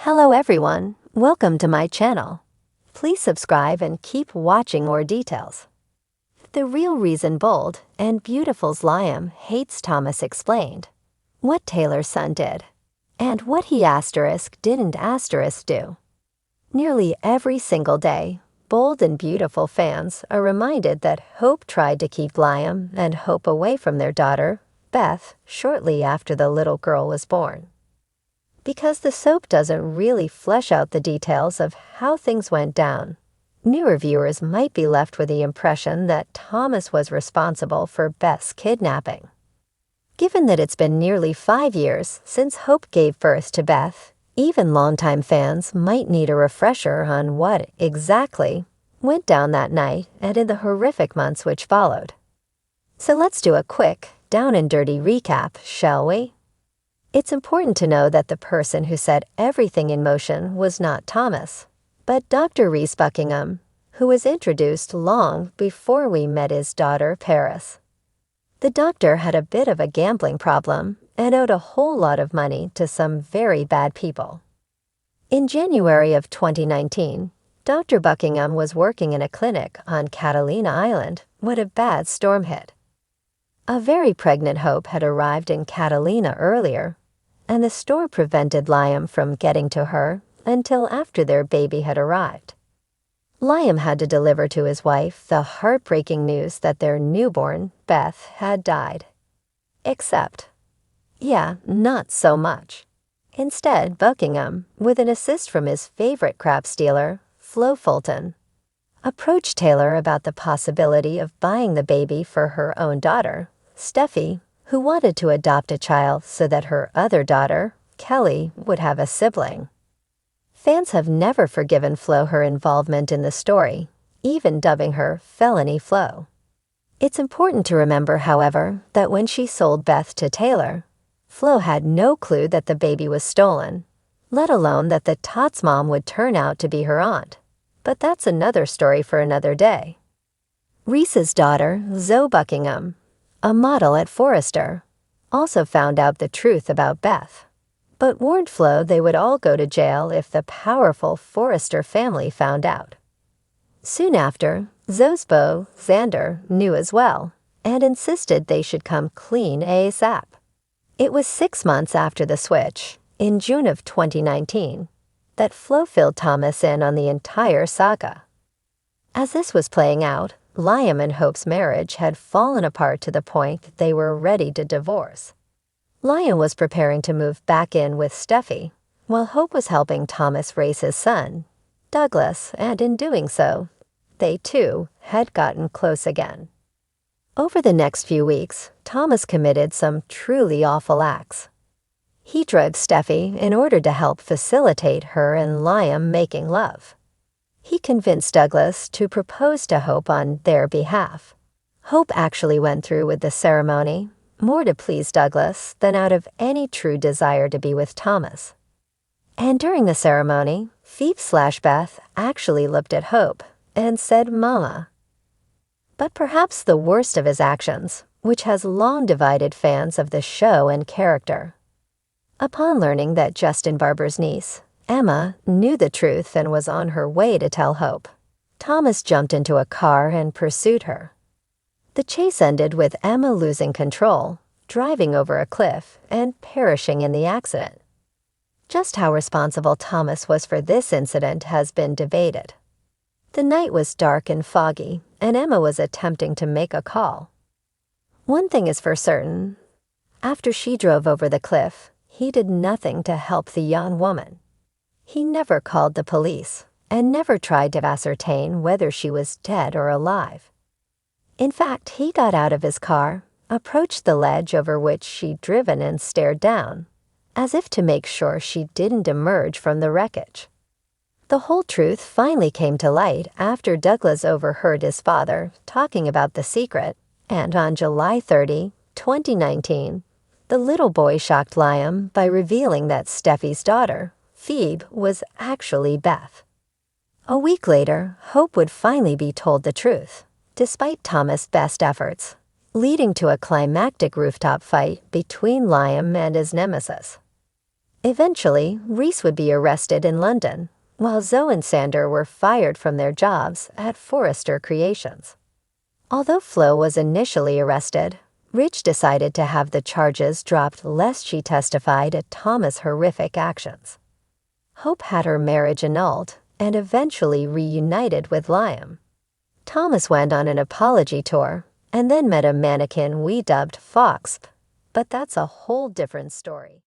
Hello everyone, welcome to my channel. Please subscribe and keep watching more details. The real reason Bold and Beautiful's Liam hates Thomas explained. What Taylor's son did. And what he didn't do. Nearly every single day, Bold and Beautiful fans are reminded that Hope tried to keep Liam and Hope away from their daughter, Beth, shortly after the little girl was born. Because the soap doesn't really flesh out the details of how things went down, newer viewers might be left with the impression that Thomas was responsible for Beth's kidnapping. Given that it's been nearly 5 years since Hope gave birth to Beth, even longtime fans might need a refresher on what exactly went down that night and in the horrific months which followed. So let's do a quick, down and dirty recap, shall we? It's important to know that the person who set everything in motion was not Thomas, but Dr. Reese Buckingham, who was introduced long before we met his daughter, Paris. The doctor had a bit of a gambling problem and owed a whole lot of money to some very bad people. In January of 2019, Dr. Buckingham was working in a clinic on Catalina Island when a bad storm hit. A very pregnant Hope had arrived in Catalina earlier, and the storm prevented Liam from getting to her until after their baby had arrived. Liam had to deliver to his wife the heartbreaking news that their newborn, Beth, had died. Except, not so much. Instead, Buckingham, with an assist from his favorite crap stealer, Flo Fulton, approached Taylor about the possibility of buying the baby for her own daughter, Steffi, who wanted to adopt a child so that her other daughter, Kelly, would have a sibling. Fans have never forgiven Flo her involvement in the story, even dubbing her Felony Flo. It's important to remember, however, that when she sold Beth to Taylor, Flo had no clue that the baby was stolen, let alone that the Tots mom would turn out to be her aunt. But that's another story for another day. Reese's daughter, Zoe Buckingham, a model at Forrester, also found out the truth about Beth, but warned Flo they would all go to jail if the powerful Forrester family found out. Soon after, Zoe's beau, Xander, knew as well, and insisted they should come clean ASAP. It was 6 months after the switch, in June of 2019, that Flo filled Thomas in on the entire saga. As this was playing out, Liam and Hope's marriage had fallen apart to the point that they were ready to divorce. Liam was preparing to move back in with Steffi, while Hope was helping Thomas raise his son, Douglas, and in doing so, they too had gotten close again. Over the next few weeks, Thomas committed some truly awful acts. He drugged Steffi in order to help facilitate her and Liam making love. He convinced Douglas to propose to Hope on their behalf. Hope actually went through with the ceremony, more to please Douglas than out of any true desire to be with Thomas. And during the ceremony, Phoebe/Beth actually looked at Hope and said "Mama." But perhaps the worst of his actions, which has long divided fans of the show and character. Upon learning that Justin Barber's niece, Emma, knew the truth and was on her way to tell Hope, Thomas jumped into a car and pursued her. The chase ended with Emma losing control, driving over a cliff, and perishing in the accident. Just how responsible Thomas was for this incident has been debated. The night was dark and foggy, and Emma was attempting to make a call. One thing is for certain. After she drove over the cliff, he did nothing to help the young woman. He never called the police and never tried to ascertain whether she was dead or alive. In fact, he got out of his car, approached the ledge over which she'd driven and stared down, as if to make sure she didn't emerge from the wreckage. The whole truth finally came to light after Douglas overheard his father talking about the secret, and on July 30, 2019, the little boy shocked Liam by revealing that Steffi's daughter, Phoebe, was actually Beth. A week later, Hope would finally be told the truth, despite Thomas' best efforts, leading to a climactic rooftop fight between Liam and his nemesis. Eventually, Reese would be arrested in London, while Zoe and Sander were fired from their jobs at Forrester Creations. Although Flo was initially arrested, Rich decided to have the charges dropped lest she testified at Thomas' horrific actions. Hope had her marriage annulled and eventually reunited with Liam. Thomas went on an apology tour and then met a mannequin we dubbed Fox, but that's a whole different story.